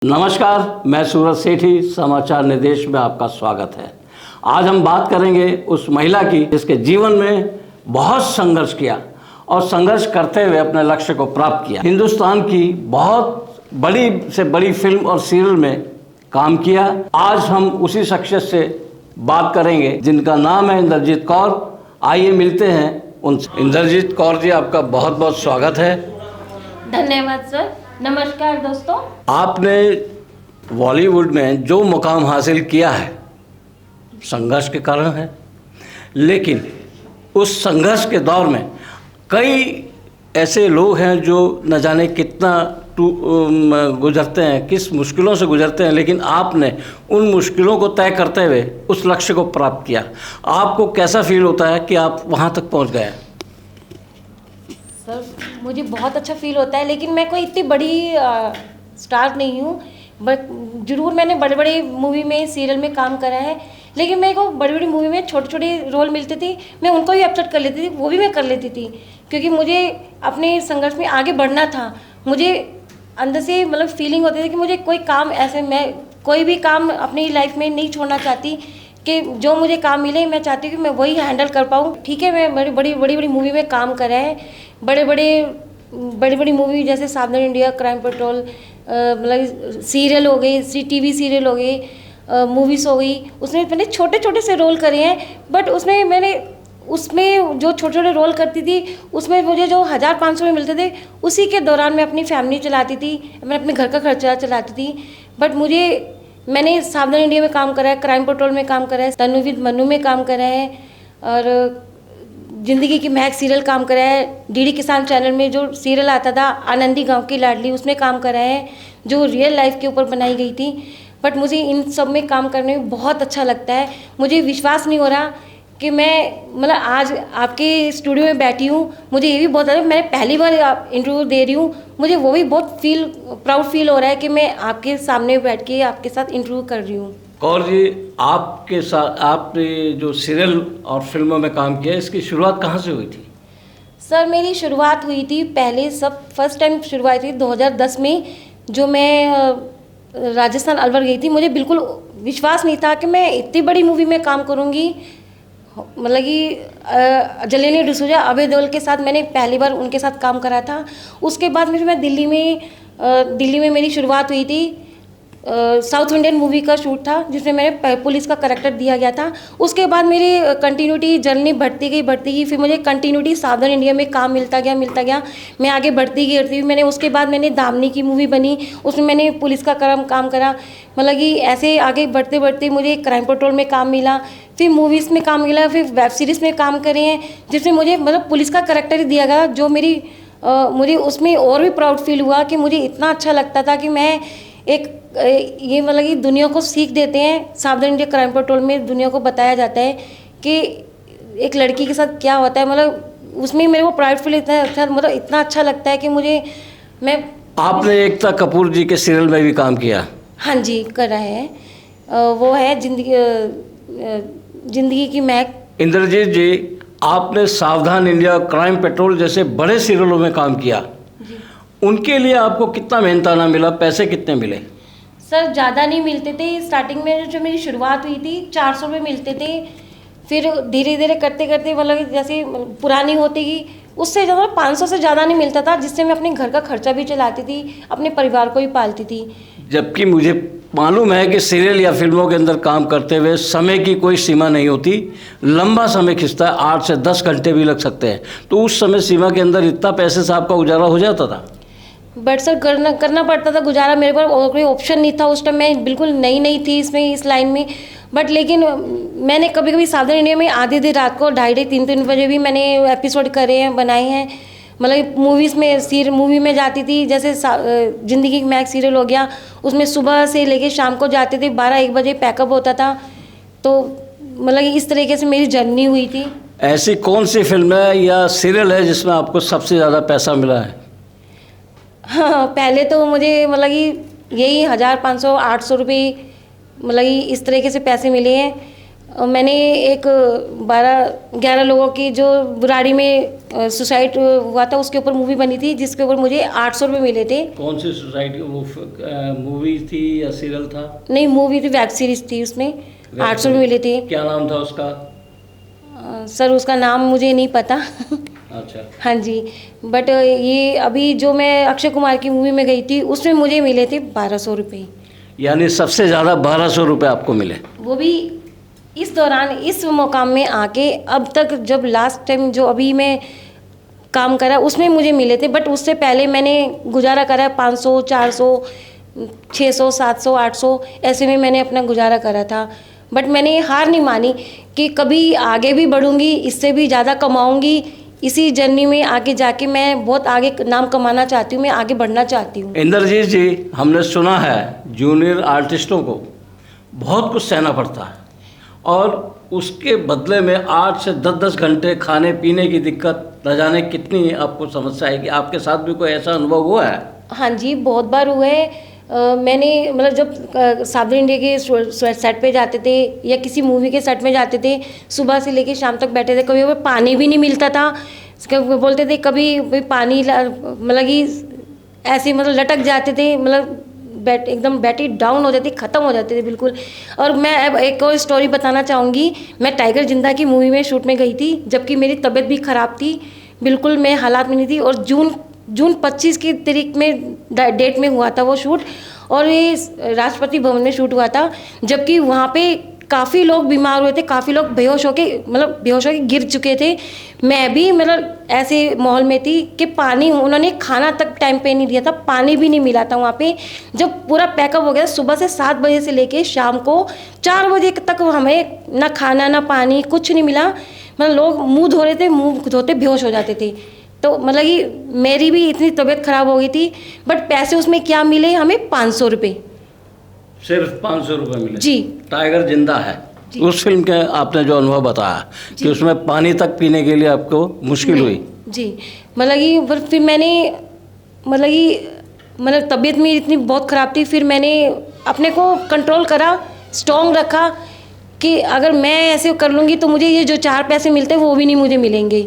नमस्कार, मैं सूरज सेठी, समाचार निर्देश में आपका स्वागत है। आज हम बात करेंगे उस महिला की जिसके जीवन में बहुत संघर्ष किया और संघर्ष करते हुए अपने लक्ष्य को प्राप्त किया। हिंदुस्तान की बहुत बड़ी से बड़ी फिल्म और सीरियल में काम किया। आज हम उसी शख्सियत से बात करेंगे जिनका नाम है इंद्रजीत कौर। आइए मिलते हैं उनसे। इंद्रजीत कौर जी, आपका बहुत बहुत स्वागत है। धन्यवाद सर। नमस्कार दोस्तों। आपने बॉलीवुड में जो मुकाम हासिल किया है संघर्ष के कारण है, लेकिन उस संघर्ष के दौर में कई ऐसे लोग हैं जो न जाने कितना गुजरते हैं, किस मुश्किलों से गुजरते हैं, लेकिन आपने उन मुश्किलों को तय करते हुए उस लक्ष्य को प्राप्त किया। आपको कैसा फील होता है कि आप वहाँ तक पहुँच गए? सर, मुझे बहुत अच्छा फील होता है, लेकिन मैं कोई इतनी बड़ी स्टार नहीं हूँ। बट ज़रूर मैंने बड़े बड़े मूवी में, सीरियल में काम करा है, लेकिन मेरे को बड़ी बड़ी मूवी में छोटे छोटे रोल मिलते थे, मैं उनको भी एक्सेप्ट कर लेती थी, वो भी मैं कर लेती थी, क्योंकि मुझे अपने संघर्ष में आगे बढ़ना था। मुझे अंदर से मतलब फीलिंग होती थी कि मुझे कोई काम ऐसे, मैं कोई भी काम अपनी लाइफ में नहीं छोड़ना चाहती, कि जो मुझे काम मिले मैं चाहती हूँ कि मैं वही हैंडल कर पाऊँ। ठीक है, मैं बड़ी बड़ी मूवी में काम करा है, बड़ी बड़ी मूवी जैसे सावधान इंडिया, क्राइम पेट्रोल, मतलब सीरियल हो गई, टीवी सीरियल हो गई, मूवीज़ हो गई, उसमें मैंने छोटे छोटे से रोल करे हैं। बट उसमें जो छोटे छोटे रोल करती थी, उसमें मुझे जो 1000-500 में मिलते थे, उसी के दौरान मैं अपनी फैमिली चलाती थी, मैं अपने घर का खर्चा चलाती थी। बट मैंने सावधान इंडिया में काम करा है, क्राइम पेट्रोल में काम करा है, तन्नू विद मन्नू में काम करा है, और ज़िंदगी की महक सीरियल काम करा है। डीडी किसान चैनल में जो सीरियल आता था, आनंदी गांव की लाडली, उसमें काम करा है, जो रियल लाइफ के ऊपर बनाई गई थी। बट मुझे इन सब में काम करने में बहुत अच्छा लगता है। मुझे विश्वास नहीं हो रहा कि मैं मतलब आज आपके स्टूडियो में बैठी हूँ। मुझे ये भी बहुत अच्छा, मैंने पहली बार इंटरव्यू दे रही हूँ, मुझे वो भी बहुत प्राउड फील हो रहा है कि मैं आपके सामने बैठ के आपके साथ इंटरव्यू कर रही हूँ। कौर जी, आपके साथ आपने जो सीरियल और फिल्मों में काम किया, इसकी शुरुआत कहाँ से हुई थी? सर, मेरी शुरुआत हुई थी फर्स्ट टाइम शुरुआत हुई 2010 में, जो मैं राजस्थान अलवर गई थी। मुझे बिल्कुल विश्वास नहीं था कि मैं इतनी बड़ी मूवी में काम करूँगी। मतलब कि जलेनी डिसूजा, अभय देओल के साथ मैंने पहली बार उनके साथ काम करा था। उसके बाद फिर मैं दिल्ली में मेरी शुरुआत हुई थी। साउथ इंडियन मूवी का शूट था, जिसमें मैंने पुलिस का करैक्टर दिया गया था। उसके बाद मेरी कंटिन्यूटी जर्नी बढ़ती गई। फिर मुझे कंटिन्यूटी सावधान इंडिया में काम मिलता गया। मैं आगे बढ़ती गई। उसके बाद मैंने दामिनी की मूवी बनी, उसमें मैंने पुलिस का काम करा। मतलब कि ऐसे आगे बढ़ते मुझे क्राइम पेट्रोल में काम मिला, फिर मूवीज़ में काम मिला, फिर वेब सीरीज़ में काम करे हैं, जिसमें मुझे मतलब पुलिस का करैक्टर ही दिया गया, जो मुझे उसमें और भी प्राउड फील हुआ कि मुझे इतना अच्छा लगता था कि मैं ये मतलब कि दुनिया को सीख देते हैं। सावधान इंडिया क्राइम पेट्रोल में दुनिया को बताया जाता है कि एक लड़की के साथ क्या होता है। मतलब उसमें मेरे को प्राउड फील इतना अच्छा लगता है कि आपने एकता कपूर जी के सीरियल में भी काम किया? हाँ जी, करा है। वो है जिंदगी की महक। इंद्रजीत जी, आपने सावधान इंडिया, क्राइम पेट्रोल जैसे बड़े सीरियलों में काम किया, उनके लिए आपको कितना मेहनताना मिला? पैसे कितने मिले? सर, ज़्यादा नहीं मिलते थे। स्टार्टिंग में जो मेरी शुरुआत हुई थी 400 रुपये मिलते थे। फिर धीरे धीरे करते मतलब जैसे पुरानी होती गई, उससे ज़्यादा 500 से ज़्यादा नहीं मिलता था, जिससे मैं अपने घर का खर्चा भी चलाती थी, अपने परिवार को भी पालती थी। जबकि मुझे मालूम है कि सीरियल या फिल्मों के अंदर काम करते हुए समय की कोई सीमा नहीं होती, लंबा समय खिंचता है, 8 से 10 घंटे भी लग सकते हैं। तो उस समय सीमा के अंदर इतना पैसे से आपका गुजारा हो जाता था? बट सर, करना पड़ता था गुजारा। मेरे पास और कोई ऑप्शन नहीं था उस टाइम। मैं बिल्कुल नई थी इस लाइन में। बट लेकिन मैंने कभी सावधान इंडिया में आधी रात को 2:30-3 बजे भी मैंने एपिसोड करे हैं, बनाए हैं। मतलब मूवी में जाती थी, जैसे ज़िंदगी की महक सीरियल हो गया, उसमें सुबह से लेके शाम को जाते थे, 12-1 बजे पैकअप होता था। तो मतलब इस तरीके से मेरी जर्नी हुई थी। ऐसी कौन सी फिल्म है या सीरियल है जिसमें आपको सबसे ज़्यादा पैसा मिला है? हाँ, पहले तो मुझे मतलब कि यही 1500-800 रुपये मतलब कि इस तरीके से पैसे मिले हैं। मैंने एक 12-11 लोगों की जो बुराड़ी में सुसाइड हुआ था उसके ऊपर मूवी बनी थी, जिसके ऊपर मुझे 800 रुपये मिले थे। कौन सी सोसाइटी, वो मूवी थी या सीरियल था? नहीं, मूवी थी, वेब सीरीज थी, उसमें 800 रुपये मिले थे। क्या नाम था उसका? सर उसका नाम मुझे नहीं पता। अच्छा। हाँ जी, बट ये अभी जो मैं अक्षय कुमार की मूवी में गई थी उसमें मुझे मिले थे 1200 रुपये। यानी सबसे ज़्यादा 1200 रुपये आपको मिले? वो भी इस दौरान, इस मुकाम में आके। अब तक जब लास्ट टाइम जो अभी मैं काम करा उसमें मुझे मिले थे, बट उससे पहले मैंने गुजारा करा 500, 400, 600, 700, 800 ऐसे में मैंने अपना गुजारा करा था। बट मैंने हार नहीं मानी कि कभी आगे भी बढ़ूंगी, इससे भी ज़्यादा कमाऊंगी। इसी जर्नी में आगे जाके मैं बहुत आगे नाम कमाना चाहती हूँ, मैं आगे बढ़ना चाहती हूँ। इंद्रजीत जी, हमने सुना है जूनियर आर्टिस्टों को बहुत कुछ सहना पड़ता है और उसके बदले में 8 से 10-10 घंटे खाने पीने की दिक्कत, न जाने कितनी आपको समस्या आएगी। आपके साथ भी कोई ऐसा अनुभव हुआ है? हाँ जी, बहुत बार हुआ है। मैंने मतलब जब साउथ इंडिया के सेट पे जाते थे या किसी मूवी के सेट में जाते थे, सुबह से लेके शाम तक बैठे थे, कभी पानी भी नहीं मिलता था। बोलते थे कभी पानी मतलब कि ऐसे मतलब लटक जाते थे, मतलब एकदम बैटरी डाउन हो जाती, ख़त्म हो जाते थे बिल्कुल। और मैं अब एक और स्टोरी बताना चाहूँगी। मैं टाइगर जिंदा की मूवी में शूट में गई थी, जबकि मेरी तबीयत भी ख़राब थी, बिल्कुल मैं हालात में नहीं थी। और जून 25 की तारीख में डेट में हुआ था वो शूट, और ये राष्ट्रपति भवन में शूट हुआ था। जबकि वहाँ पे काफ़ी लोग बीमार हुए थे, काफ़ी लोग बेहोश होके गिर चुके थे। मैं भी मतलब ऐसे माहौल में थी कि पानी, उन्होंने खाना तक टाइम पे नहीं दिया था, पानी भी नहीं मिला था वहाँ पे। जब पूरा पैकअप हो गया, सुबह से 7 बजे से लेके शाम को 4 बजे तक हमें ना खाना ना पानी कुछ नहीं मिला। मतलब लोग मुँह धो रहे थे, मुँह धोते बेहोश हो जाते थे। तो मतलब कि मेरी भी इतनी तबीयत ख़राब हो गई थी, बट पैसे उसमें क्या मिले हमें? 500 रुपये। सिर्फ 500 रुपये मिले जी। टाइगर जिंदा है। उस फिल्म के आपने जो अनुभव बताया कि उसमें पानी तक पीने के लिए आपको मुश्किल हुई। जी, मतलब कि फिर मैंने मतलब तबीयत मेरी इतनी बहुत ख़राब थी, फिर मैंने अपने को कंट्रोल करा, स्ट्रॉन्ग रखा कि अगर मैं ऐसे कर लूँगी तो मुझे ये जो 4 पैसे मिलते हैं वो भी नहीं मुझे मिलेंगे,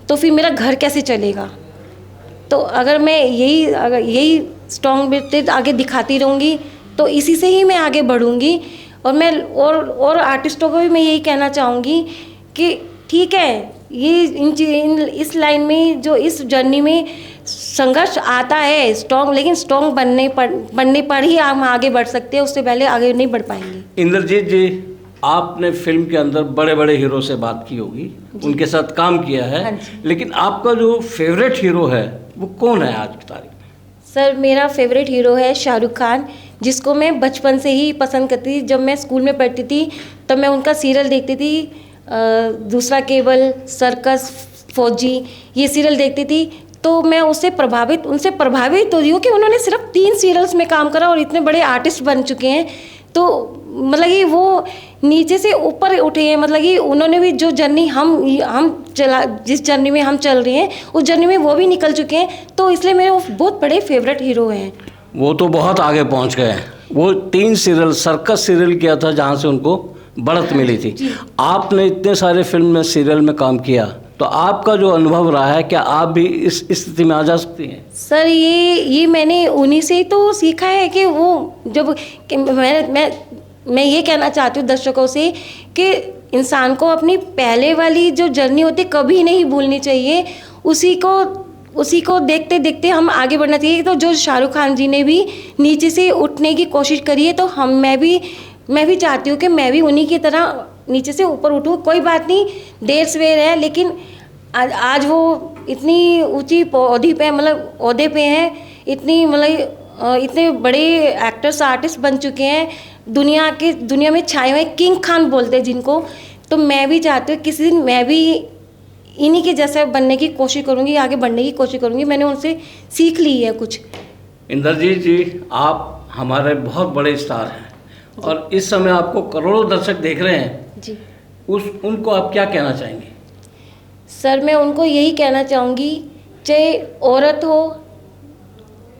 तो फिर मेरा घर कैसे चलेगा। तो अगर मैं यही स्ट्रॉन्ग आगे दिखाती रहूँगी तो इसी से ही मैं आगे बढ़ूँगी। और मैं और आर्टिस्टों को भी मैं यही कहना चाहूँगी कि ठीक है, ये इस लाइन में, जो इस जर्नी में संघर्ष आता है स्ट्रॉन्ग, लेकिन स्ट्रॉन्ग बनने पर ही हम आगे बढ़ सकते हैं, उससे पहले आगे नहीं बढ़ पाएंगे। इंद्रजीत जी, आपने फिल्म के अंदर बड़े बड़े हीरो से बात की होगी, उनके साथ काम किया है। हाँ, लेकिन आपका जो फेवरेट हीरो है वो कौन है आज की तारीख में? सर मेरा फेवरेट हीरो है शाहरुख खान, जिसको मैं बचपन से ही पसंद करती थी। जब मैं स्कूल में पढ़ती थी तब मैं उनका सीरियल देखती थी, दूसरा केबल, सर्कस, फौजी, ये सीरियल देखती थी। तो मैं उनसे प्रभावित हो रही हूँ कि उन्होंने सिर्फ 3 सीरियल्स में काम करा और इतने बड़े आर्टिस्ट बन चुके हैं। तो मतलब कि वो नीचे से ऊपर उठे हैं, मतलब कि उन्होंने भी जो जर्नी जिस जर्नी में हम चल रहे हैं उस जर्नी में वो भी निकल चुके हैं। तो इसलिए मेरे वो बहुत बड़े फेवरेट हीरो हैं। वो तो बहुत आगे पहुंच गए हैं। वो 3 सीरियल, सर्कस सीरियल किया था जहां से उनको बढ़त मिली थी। आपने इतने सारे फिल्म में, सीरियल में काम किया, तो आपका जो अनुभव रहा है, क्या आप भी इस स्थिति में आ जा सकती हैं? सर ये मैंने उन्हीं से तो सीखा है कि वो जब मैं ये कहना चाहती हूँ दर्शकों से कि इंसान को अपनी पहले वाली जो जर्नी होती कभी नहीं भूलनी चाहिए, उसी को देखते देखते हम आगे बढ़ना चाहिए। तो जो शाहरुख खान जी ने भी नीचे से उठने की कोशिश करी है, तो मैं भी चाहती हूँ कि मैं भी उन्हीं की तरह नीचे से ऊपर उठूँ। कोई बात नहीं, देर सवेर है, लेकिन आज वो इतनी ऊंची ओहदे पे हैं, इतने बड़े एक्टर्स, आर्टिस्ट बन चुके हैं, दुनिया में छाए हुए किंग खान बोलते हैं जिनको। तो मैं भी चाहती हूँ किसी दिन मैं भी इन्हीं के जैसे बनने की कोशिश करूँगी, आगे बढ़ने की कोशिश करूँगी। मैंने उनसे सीख ली है कुछ। इंद्रजीत जी, आप हमारे बहुत बड़े स्टार हैं और इस समय आपको करोड़ों दर्शक देख रहे हैं जी। उनको आप क्या कहना चाहेंगे? सर मैं उनको यही कहना चाहूँगी, चाहे औरत हो,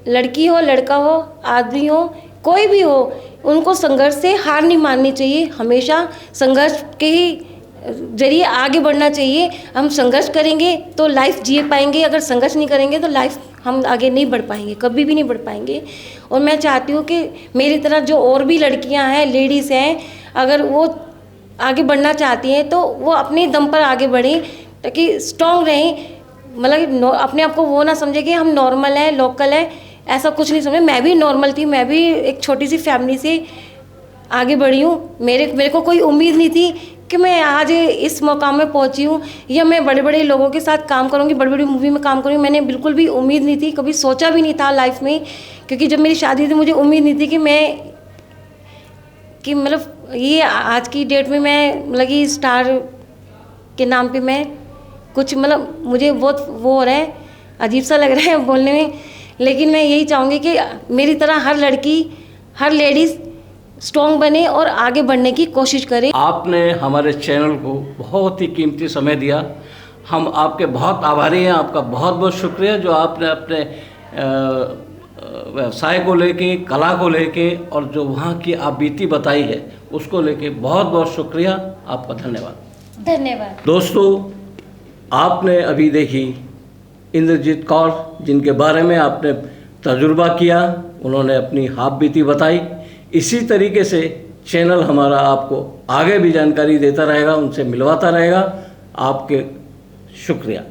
लड़की हो, लड़का हो, आदमी हो, कोई भी हो, उनको संघर्ष से हार नहीं माननी चाहिए, हमेशा संघर्ष के ही जरिए आगे बढ़ना चाहिए। हम संघर्ष करेंगे तो लाइफ जी पाएंगे, अगर संघर्ष नहीं करेंगे तो लाइफ हम आगे नहीं बढ़ पाएंगे, कभी भी नहीं बढ़ पाएंगे। और मैं चाहती हूँ कि मेरी तरह जो और भी लड़कियाँ हैं, लेडीज़ हैं, अगर वो आगे बढ़ना चाहती हैं तो वो अपने दम पर आगे बढ़ें, ताकि स्ट्रॉन्ग रहें। मतलब अपने आप को वो ना समझे कि हम नॉर्मल हैं, लोकल हैं, ऐसा कुछ नहीं समझे। मैं भी नॉर्मल थी, मैं भी एक छोटी सी फैमिली से आगे बढ़ी हूँ। मेरे को कोई उम्मीद नहीं थी कि मैं आज इस मुकाम में पहुँची हूँ, या मैं बड़े बड़े लोगों के साथ काम करूँगी, बड़ी बड़ी मूवी में काम करूँगी। मैंने बिल्कुल भी उम्मीद नहीं थी, कभी सोचा भी नहीं था लाइफ में, क्योंकि जब मेरी शादी थी मुझे उम्मीद नहीं थी कि मतलब ये आज की डेट में मैं मतलब कि स्टार के नाम पे मैं कुछ मतलब मुझे बहुत वो हो रहा है, अजीब सा लग रहा है बोलने में। लेकिन मैं यही चाहूँगी कि मेरी तरह हर लड़की, हर लेडीज़ स्ट्रॉन्ग बने और आगे बढ़ने की कोशिश करें। आपने हमारे चैनल को बहुत ही कीमती समय दिया, हम आपके बहुत आभारी हैं। आपका बहुत बहुत शुक्रिया जो आपने अपने व्यवसाय को लेके, कला को लेके और जो वहाँ की आप बीती बताई है उसको लेके बहुत बहुत शुक्रिया, आपका धन्यवाद। धन्यवाद। दोस्तों, आपने अभी देखी इंद्रजीत कौर, जिनके बारे में आपने तजुर्बा किया, उन्होंने अपनी हाथ बीती बताई। इसी तरीके से चैनल हमारा आपको आगे भी जानकारी देता रहेगा, उनसे मिलवाता रहेगा। आपके शुक्रिया।